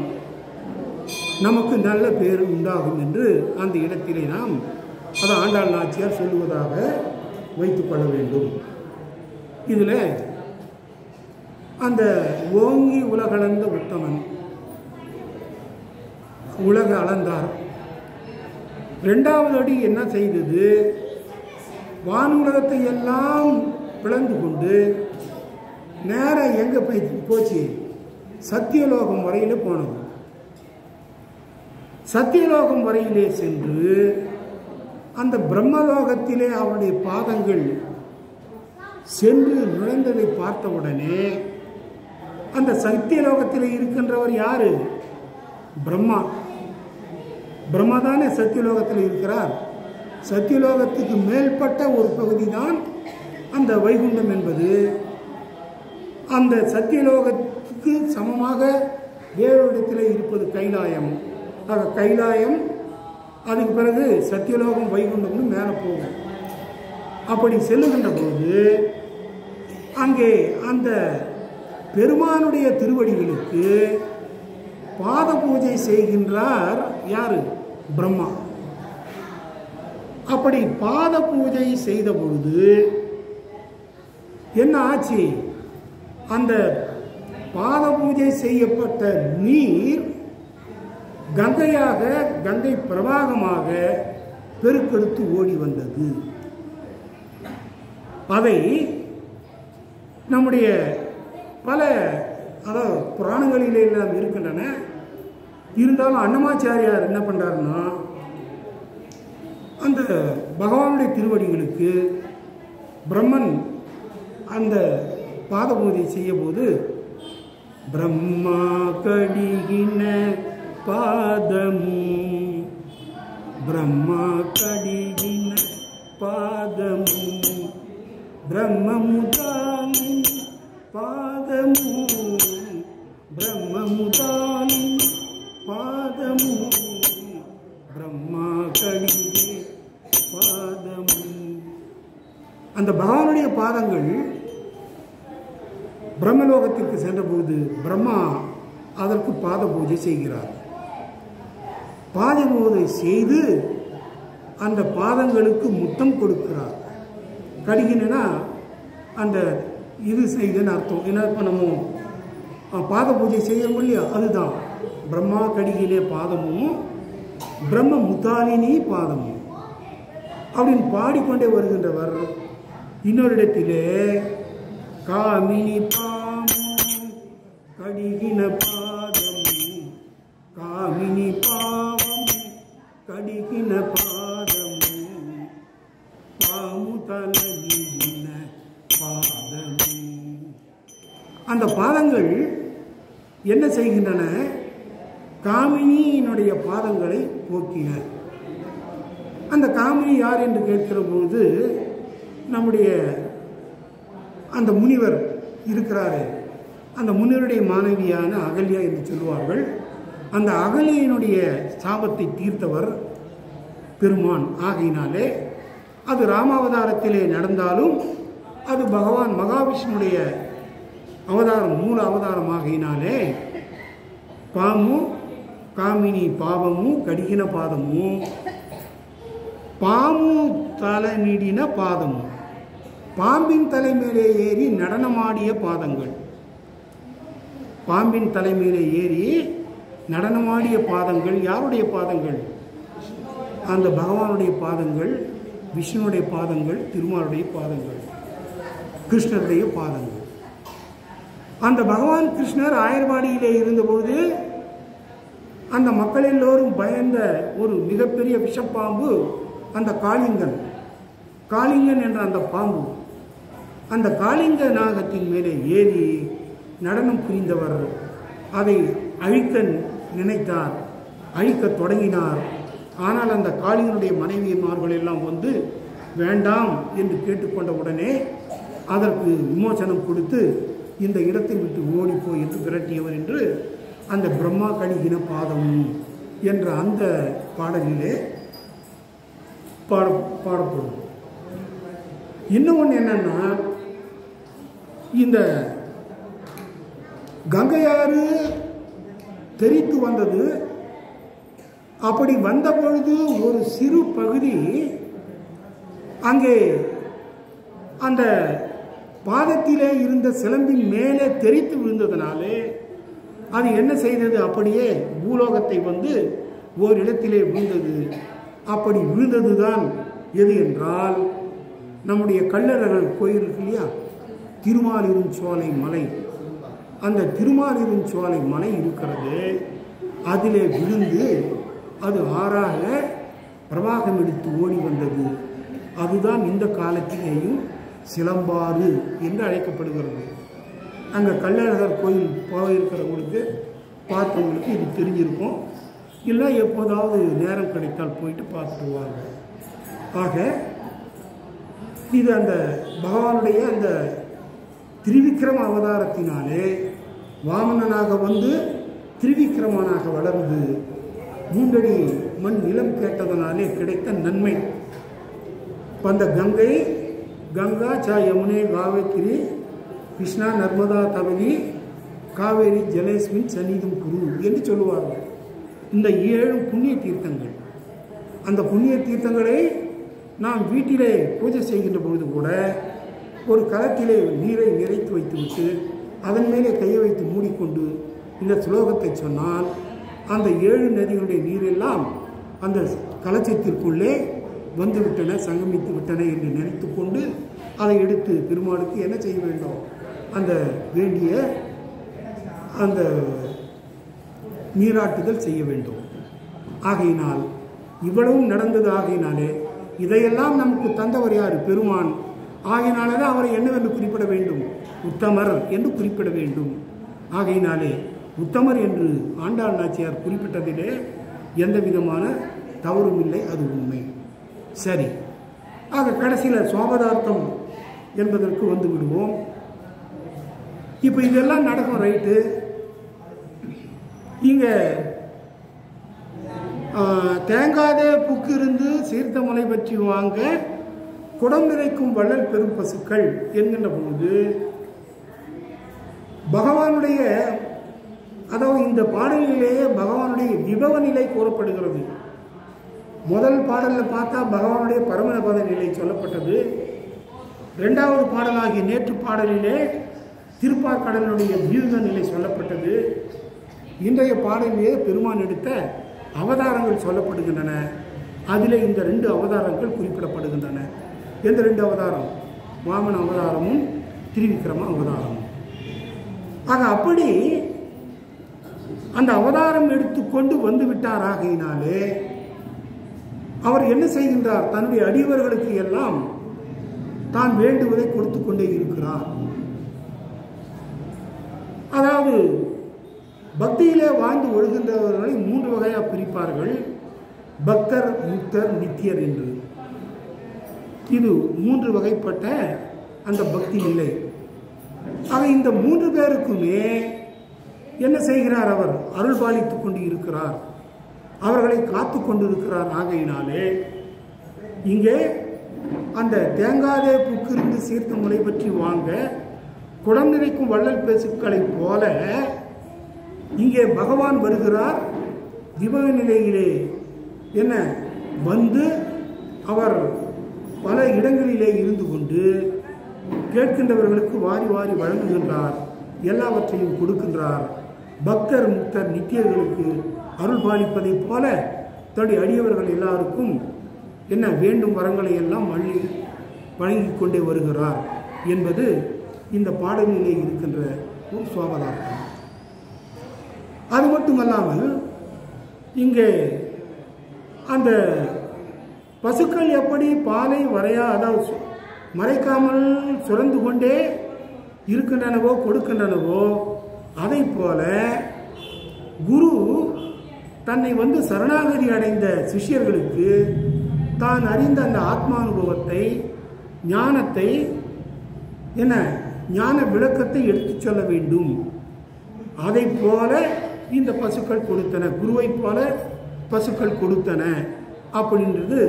நமக்கு நல்ல பேர் உண்டாகும் என்று அந்த இடத்திலே நாம் அதை ஆண்டாள் நாச்சியார் சொல்லுவதாக வைத்துக்கொள்ள வேண்டும். இதில் அந்த ஓங்கி உலகளந்த உத்தமன் உலக அளந்தார். இரண்டாவது அடி என்ன செய்தது? வானுலகத்தை எல்லாம் பிளந்து கொண்டு நேர எங்கே போச்சு? சத்தியலோகம் வரையிலே போனது. சத்தியலோகம் வரையிலே சென்று அந்த பிரம்மலோகத்திலே அவருடைய பாதங்கள் சென்று நுழைந்ததை பார்த்தவுடனே அந்த சத்தியலோகத்தில் இருக்கின்றவர் யாரு? பிரம்மா. பிரம்மா தானே சத்தியலோகத்தில் இருக்கிறார். சத்தியலோகத்துக்கு மேல்பட்ட ஒரு பகுதி தான் அந்த வைகுண்டம் என்பது. அந்த சத்தியலோகத்துக்கு சமமாக வேறொரு இருப்பது கைலாயம். ஆக கைலாயம், அதுக்கு பிறகு சத்தியலோகம், வைகுண்டம்னு மேலே போகும். அப்படி செல்லுகின்ற போது அங்கே அந்த பெருமானுடைய திருவடிகளுக்கு பாத பூஜை செய்கின்றார் யாரு? பிரம்மா. அப்படி பாத பூஜை செய்த பொழுது என்ன ஆச்சு? அந்த பாத பூஜை செய்யப்பட்ட நீர் கங்கையாக, கங்கை பிரவாகமாக பெருக்கெடுத்து ஓடி வந்தது. அதை நம்முடைய பல புராணங்களிலே எல்லாம் இருக்கின்றன. இருந்தாலும் அன்னமாச்சாரியார் என்ன பண்றாருன்னா, அந்த பகவானுடைய திருவடிகளுக்கு பிரம்மன் அந்த பாத பூஜை செய்ய போது பிரம்மா கடிகின பாதமு, பிரம்மா கடிகின பாதமு, பிரம்மமுதானி பாதமு, பிரம்மமுதானி பாதமு, பிரம்மா கடிகே பாதமு. அந்த பகவானுடைய பாதங்கள் பிரம்மலோகத்திற்கு சென்றபோது பிரம்மா அதற்கு பாத பூஜை செய்கிறார். பாத பூஜை செய்து அந்த பாதங்களுக்கு முத்தம் கொடுக்கிறார். கடிகினா அந்த இது செய்துன்னு அர்த்தம். ஏன்னா இப்போ நம்ம பாத பூஜை செய்யறோம் இல்லையா, அதுதான் பிரம்மா கடிகிலே பாதமும் பிரம்ம முத்தாலினி பாதமும் அப்படின்னு பாடிக்கொண்டே வருகின்றவர். இன்னொரு இடத்திலே காமினி பாவம் கடிகின பாதமும், காமினி பாவம் கடிகின பாதமும், பாமுதலின பாதமும். அந்த பாதங்கள் என்ன செய்கின்றன? காமினியினுடைய பாதங்களை போக்கின. அந்த காமினி யார் என்று கேட்கிற போது நம்முடைய அந்த முனிவர் இருக்கிறாரு. அந்த முனிவருடைய மாணவியான அகல்யா என்று சொல்லுவார்கள். அந்த அகல்யினுடைய சாபத்தை தீர்த்தவர் பெருமான். ஆகையினாலே அது ராமாவதாரத்திலே நடந்தாலும் அது பகவான் மகாவிஷ்ணுடைய அவதாரம், மூல அவதாரம். ஆகையினாலே பாமு காமினி பாவமும் கடிகின பாதமும், பாமு தலை நீடின பாதமும், பாம்பின் தலை மேலே ஏறி நடனமாடிய பாதங்கள். பாம்பின் தலை மேலே ஏறி நடனமாடிய பாதங்கள் யாருடைய பாதங்கள்? அந்த பகவானுடைய பாதங்கள், விஷ்ணுடைய பாதங்கள், திருமாலுடைய பாதங்கள், கிருஷ்ணருடைய பாதங்கள். அந்த பகவான் கிருஷ்ணர் ஆயர்வாடியிலே இருந்தபோது அந்த மக்கள் எல்லோரும் பயந்த ஒரு மிகப்பெரிய விஷப்பாம்பு அந்த காளிங்கன். காளிங்கன் என்ற அந்த பாம்பு அந்த காளிங்க நாகத்தின் மேலே ஏறி நடனம் புரிந்தவர் அதை அழிக்க நினைத்தார், அழிக்க தொடங்கினார். ஆனால் அந்த காளிங்கனுடைய மனைவிமார்கள் எல்லாம் வந்து வேண்டாம் என்று கேட்டுக்கொண்ட உடனே அதற்கு விமோசனம் கொடுத்து இந்த இடத்தை விட்டு ஓடிப்போய் என்று விரட்டியவர் என்று அந்த பிரம்மா கணிகின பாதம் என்ற அந்த பாடலிலே பாடப்படும். இன்னொன்று என்னன்னா, இந்த கங்கையாறு தெரித்து வந்தது. அப்படி வந்த பொழுது ஒரு சிறு பகுதி அங்கே அந்த பாதத்திலே இருந்த சிலம்பின் மேலே தெரித்து விழுந்ததனாலே அது என்ன செய்தது, அப்படியே பூலோகத்தை வந்து ஓரிடத்திலே விழுந்தது. அப்படி விழுந்தது தான் எது என்றால், நம்முடைய கள்ளழகர் கோயில் இருக்கு இல்லையா, திருமாலிருஞ்சோலை மலை. அந்த திருமாலிருஞ்சோலை மலை இருக்கிறது, அதிலே விழுந்து அது ஆறாக பிரவாகம் எடுத்து ஓடி வந்தது. அதுதான் இந்த காலத்திலேயும் சிலம்பாறு என்று அழைக்கப்படுகிறது. அங்கே கள்ளழகர் கோயில் போயிருக்கிறவங்களுக்கு பார்த்தவங்களுக்கு இது தெரிஞ்சிருக்கும், இல்லை எப்போதாவது நேரம் கிடைத்தால் போயிட்டு பார்த்துருவாங்க. ஆக இது அந்த பகவானுடைய அந்த திரிவிக்ரம அவதாரத்தினாலே வாமனனாக வந்து திரிவிக்ரமனாக வளர்ந்து 3 அடி மண் நிலம் கேட்டதனாலே கிடைத்த நன்மை. அந்த கங்கை, கங்கா ச யமுனே காவேரி கிருஷ்ணா நர்மதா தவதி காவேரி ஜலேஸ்மின் சன்னிதம் குரு என்று சொல்லுவார்கள். இந்த 7 புண்ணிய தீர்த்தங்கள், அந்த புண்ணிய தீர்த்தங்களை நாம் வீட்டிலே பூஜை செய்கின்ற பொழுது கூட ஒரு கலத்திலே நீரை நிறைத்து வைத்துவிட்டு அதன் மேலே கையை வைத்து மூடிக்கொண்டு இந்த ஸ்லோகத்தை சொன்னால் அந்த 7 நதிகளுடைய நீரெல்லாம் அந்த கலச்சத்திற்குள்ளே வந்துவிட்டன, சங்கமித்து விட்டன என்று நினைத்து கொண்டு அதை எடுத்து பெருமாளுக்கு என்ன செய்ய வேண்டும், அந்த வேண்டிய அந்த நீராட்டுதல் செய்ய வேண்டும். ஆகையினால் இவ்வளவும் நடந்தது. ஆகையினாலே இதையெல்லாம் நமக்கு தந்தவர் யார், பெருமான். ஆகையினாலே தான் அவரை என்னவென்று குறிப்பிட வேண்டும், உத்தமர் என்று குறிப்பிட வேண்டும். ஆகையினாலே உத்தமர் என்று ஆண்டாள் நாச்சியார் குறிப்பிட்டதிலே எந்த விதமான தவறும் இல்லை, அது உண்மை. சரி, ஆக கடைசியில் சோபதார்த்தம் என்பதற்கு வந்து விடுவோம். இப்போ இதெல்லாம் நடக்கும், ரைட்டு. இங்கே தேங்காதே புக்கு இருந்து சீர்த்த முலை பற்றி வாங்க குடம் நிறைக்கும் வள்ளல் பெரும் பசுக்கள் என்கின்ற பொழுது பகவானுடைய, அதாவது இந்த பாடலிலேயே பகவானுடைய விபவ நிலை கூறப்படுகிறது. முதல் பாடலில் பார்த்தா பகவானுடைய பரமபத நிலை சொல்லப்பட்டது. 2வது பாடலாகிய நேற்று பாடலிலே திருப்பாற்கடலுடைய வியூக நிலை சொல்லப்பட்டது. இன்றைய பாடலிலே பெருமான் எடுத்த அவதாரங்கள் சொல்லப்படுகின்றன. அதில் இந்த 2 அவதாரங்கள் குறிப்பிடப்படுகின்றன. எந்த 2 அவதாரம்? வாமன அவதாரமும் திரிவிக்ரம அவதாரமும். ஆக அப்படி அந்த அவதாரம் எடுத்துக்கொண்டு வந்து விட்டார். ஆகையினாலே அவர் என்ன செய்கின்றார், தன்னுடைய அடியவர்களுக்கு எல்லாம் தான் வேண்டுவதை கொடுத்து கொண்டே இருக்கிறார். அதாவது பக்தியிலே வாழ்ந்து ஒழுகின்றவர்களை 3 வகையாக பிரிப்பார்கள், பக்தர், முக்தர், நித்தியர் என்று. இது 3 வகைப்பட்ட அந்த பக்தி நிலை. ஆக இந்த 3 பேருக்குமே என்ன செய்கிறார், அவர் அருள் பாலித்துக் கொண்டு இருக்கிறார், அவர்களை காத்து கொண்டிருக்கிறார். ஆகையினாலே இங்கே அந்த தேங்காதே புக்கிருந்து சீர்த்த முலை பற்றி வாங்க குடம் நிறைக்கும் வள்ளல் பேசுக்களை போல இங்கே பகவான் வருகிறார். விபவ நிலையிலே என்ன வந்து அவர் பல இடங்களிலே இருந்து கொண்டு கேட்கின்றவர்களுக்கு வாரி வாரி வழங்குகின்றார், எல்லாவற்றையும் கொடுக்கின்றார். பக்தர், முக்தர், நித்தியர்களுக்கு அருள் பாலிப்பதை போல தன்னுடைய அடியவர்கள் எல்லாருக்கும் என்ன வேண்டும் வரங்களை எல்லாம் வழங்கி கொண்டே வருகிறார் என்பது இந்த பாடலிலே இருக்கின்ற ஒரு சுவாபதார்த்தம். அது மட்டுமல்லாமல் இங்கே அந்த பசுக்கள் எப்படி பாலை வரையா, அதாவது மறைக்காமல் சுரந்து கொண்டே இருக்கின்றனவோ கொடுக்கின்றனவோ, அதை போல குரு தன்னை சரணாகதி அடைந்த சிஷ்யர்களுக்கு தான் அறிந்த அந்த ஆத்மானுபவத்தை, ஞானத்தை, ஞான விளக்கத்தை எடுத்துச் சொல்ல வேண்டும். அதை போல இந்த பசுக்கள் கொடுத்தன, குருவை போல பசுக்கள் கொடுத்தன அப்படின்றது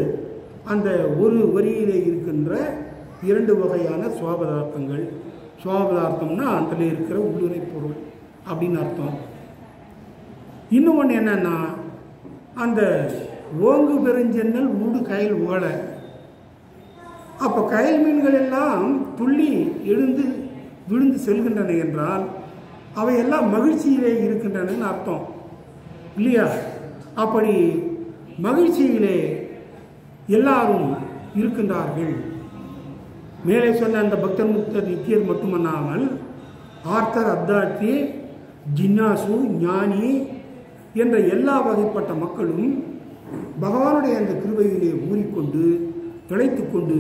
அந்த ஒரு வரியிலே இருக்கின்ற 2 வகையான சுவாபதார்த்தங்கள். சுவாபதார்த்தம்னா அதில் இருக்கிற உள்ளுரை பொருள் அப்படின்னு அர்த்தம். இன்னும் ஒன்று என்னன்னா, அந்த ஓங்கு பெருஞ்சென்னல் ஊடு கயல் ஓல. அப்போ கயல் மீன்கள் எல்லாம் துள்ளி எழுந்து விழுந்து செல்கின்றன என்றால் அவையெல்லாம் மகிழ்ச்சியிலே இருக்கின்றன அர்த்தம் இல்லையா? அப்படி மகிழ்ச்சியிலே எல்லாரும் இருக்கின்றார்கள். மேலே சொன்ன அந்த பக்தர் முக்தர் நித்தியர் மட்டுமல்லாமல் ஆர்த்தர், அத்தாட்சி, ஜின்னாசு, ஞானி என்ற எல்லா வகைப்பட்ட மக்களும் பகவானுடைய அந்த கிருபையிலே ஊறிக்கொண்டு பிழைத்து கொண்டு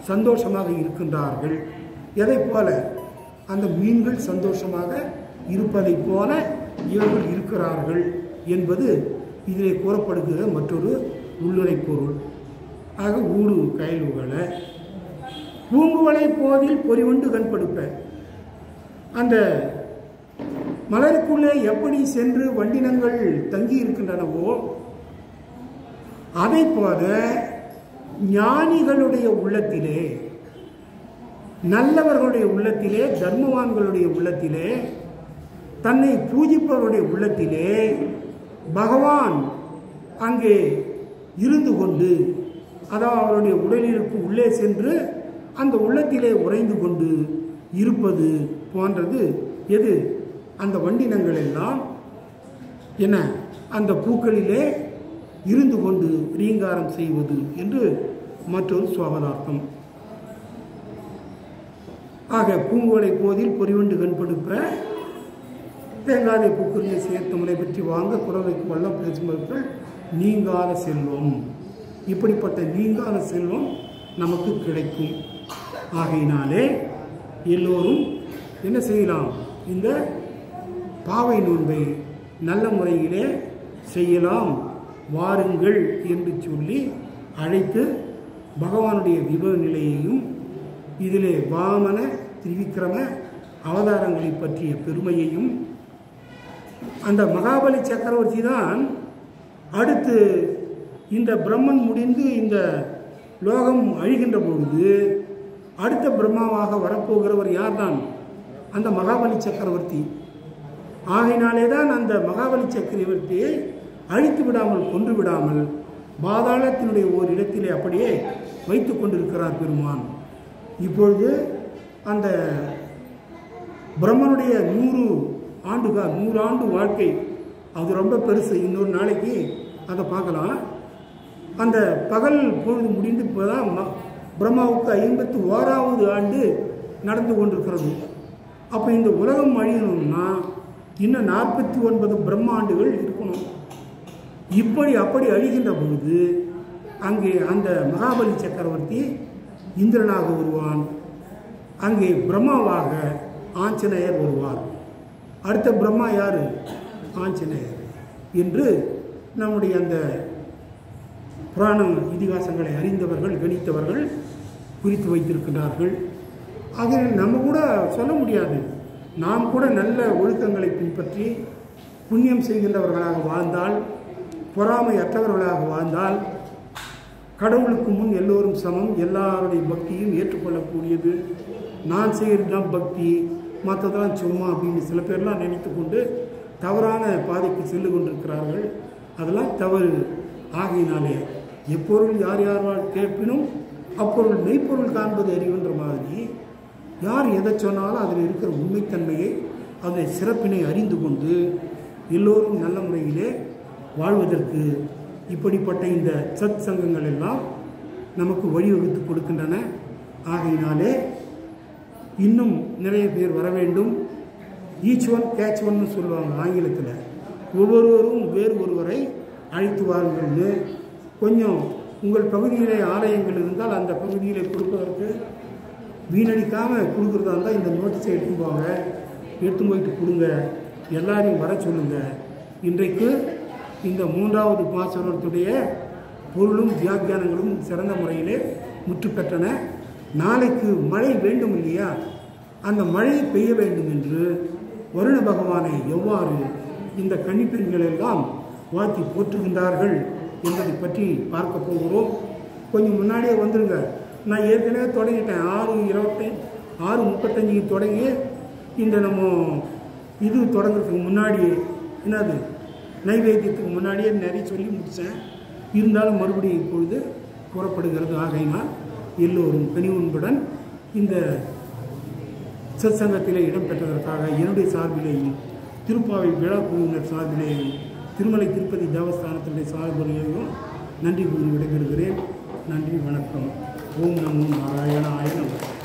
சந்தோஷமாக இருக்கின்றார்கள். எதை போல? அந்த மீன்கள் சந்தோஷமாக இருப்பதை போல இவர்கள் இருக்கிறார்கள் என்பது இதிலே கூறப்படுகிற மற்றொரு உள்ளுரை பொருள். ஆக ஊடு கயல்வுகள பூங்குவளை போதில் பொறிவண்டு கண்படுப்ப. அந்த மலருக்குள்ளே எப்படி சென்று வண்டினங்கள் தங்கி இருக்கின்றனவோ அதை போல ஞானிகளுடைய உள்ளத்திலே, நல்லவர்களுடைய உள்ளத்திலே, தர்மவான்களுடைய உள்ளத்திலே, தன்னை பூஜிப்பவருடைய உள்ளத்திலே பகவான் அங்கே இருந்து கொண்டு, அதாவது அவருடைய உடலிற்கு உள்ளே சென்று அந்த உள்ளத்திலே உறைந்து கொண்டு இருப்பது போன்றது எது? அந்த வண்டினங்கள் எல்லாம் அந்த பூக்களிலே இருந்து கொண்டு ரீங்காரம் செய்வது என்று மற்றொரு சுவாபதார்த்தம். ஆக பூங்குவளை போதில் பொறிவண்டு கண்படுப்ப, தேங்காதை பூக்களிலே சேர்த்த முறை பற்றி வாங்க குரலைக்கு வல்லம் பேசுபவர்கள் நீங்காத செல்வம். இப்படிப்பட்ட நீங்காத செல்வம் நமக்கு கிடைக்கும். ஆகையினாலே எல்லோரும் என்ன செய்யலாம்? இந்த பாவை நோன்பை நல்ல முறையிலே செய்யலாம், வாருங்கள் என்று சொல்லி அழைத்து பகவானுடைய விபவ நிலையையும் இதிலே வாமன திரிவிக்ரம அவதாரங்களை பற்றிய பெருமையையும், அந்த மகாபலி சக்கரவர்த்தி தான் அடுத்து இந்த பிரம்மன் முடிந்து இந்த லோகம் அழிகின்ற பொழுது அடுத்த பிரம்மாவாக வரப்போகிறவர் யார்தான்? அந்த மகாபலி சக்கரவர்த்தி. ஆகையினாலே தான் அந்த மகாபலி சக்கரவர்த்தியை அழித்து விடாமல், கொன்று விடாமல் பாதாளத்தினுடைய ஓர் இடத்திலே அப்படியே வைத்து கொண்டிருக்கிறார் பெருமான். இப்பொழுது அந்த பிரம்மனுடைய 100 ஆண்டு வாழ்க்கை அது ரொம்ப பெருசு. இன்னொரு நாளைக்கு அதை பார்க்கலாம். அந்த பகல் பொழுது முடிந்து இப்போதான் பிரம்மாவுக்கு 51வது ஆண்டு நடந்து கொண்டிருக்கிறது. அப்போ இந்த உலகம் அழியணும்னா இன்னும் 49 பிரம்மாண்டுகள் இருக்கணும். அப்படி அழிகின்ற பொழுது அங்கே அந்த மகாபலி சக்கரவர்த்தி இந்திரனாக வருவான். அங்கே பிரம்மாவாக ஆஞ்சநேயர் வருவார். அடுத்த பிரம்மா யாரு? ஆஞ்சநேயர் என்று நம்முடைய அந்த புராண இதிகாசங்களை அறிந்தவர்கள், கணித்தவர்கள் குறித்து வைத்திருக்கிறார்கள். அதில் நம்ம கூட சொல்ல முடியாது. நாம் கூட நல்ல ஒழுக்கங்களை பின்பற்றி புண்ணியம் செய்கின்றவர்களாக வாழ்ந்தால், பொறாமை அற்றவர்களாக வாழ்ந்தால், கடவுளுக்கு முன் எல்லோரும் சமம், எல்லாருடைய பக்தியும் ஏற்றுக்கொள்ளக்கூடியது, நான் செய்கிறது தான் பக்தி, மற்றதெல்லாம் சும்மா அப்படின்னு சில பேர்லாம் நினைத்து கொண்டு தவறான பாதைக்கு செல்லு கொண்டிருக்கிறார்கள். அதெல்லாம் தவறு. ஆகையினாலே எப்பொருள் யார் யாரால் கேட்பினும் அப்பொருள் மெய்ப்பொருள் காண்பது அறிவுன்ற மாதிரி யார் எதை சொன்னாலும் அதில் இருக்கிற உண்மைத்தன்மையை, அதனை சிறப்பினை அறிந்து கொண்டு எல்லோரும் நல்ல முறையிலே வாழ்வதற்கு இப்படிப்பட்ட இந்த சத் சங்கங்கள் எல்லாம் நமக்கு வழிவகுத்து கொடுக்கின்றன. ஆகையினாலே இன்னும் நிறைய பேர் வர வேண்டும். ஈச் ஒன் கேட்ச் ஒன்னு சொல்லுவாங்க ஆங்கிலத்தில். ஒவ்வொருவரும் வேறு ஒருவரை அழைத்து வாருங்கள்னு. கொஞ்சம் உங்கள் பகுதியிலே ஆலயங்கள் இருந்தால் அந்த பகுதியிலே கொடுப்பதற்கு வீணடிக்காமல் கொடுக்குறதா இருந்தால் இந்த நோட்டீஸை எடுத்துன்னு போங்க, எடுத்துன்னு போயிட்டு கொடுங்க, எல்லாரையும் வர சொல்லுங்கள். இன்றைக்கு இந்த 3வது பாசுரத்துடைய பொருளும் வியாக்கியானங்களும் சிறந்த முறையிலே முற்று பெற்றன. நாளைக்கு மழை வேண்டும் இல்லையா, அந்த மழை பெய்ய வேண்டும் என்று வருண பகவானை எவ்வாறு இந்த கன்னிப்பெண்கள் எல்லாம் வாழ்த்தி போற்றுகின்றார்கள் என்பதை பற்றி பார்க்க போகிறோம். கொஞ்சம் முன்னாடியே வந்துடுங்க. நான் ஏற்கனவே தொடங்கிட்டேன். 6:35 தொடங்கி இந்த நம்ம இது தொடங்குறதுக்கு முன்னாடியே என்னது நைவேத்தியத்துக்கு முன்னாடியே நிறைய சொல்லி முடித்தேன். இருந்தாலும் மறுபடியும் இப்பொழுது புறப்படுகிறது. ஆகையினால் எல்லோரும் கனிவுன்புடன் இந்த சத்சங்கத்திலே இடம்பெற்றதற்காக என்னுடைய சார்பிலேயும் திருப்பாவை விழா குழுவினர் சார்பிலேயும் திருமலை திருப்பதி தேவஸ்தானத்தினுடைய சார்பிலேயும் நன்றி கூறி விடைபெறுகிறேன். நன்றி, வணக்கம். ஓம் நமோ நாராயணாய நமः.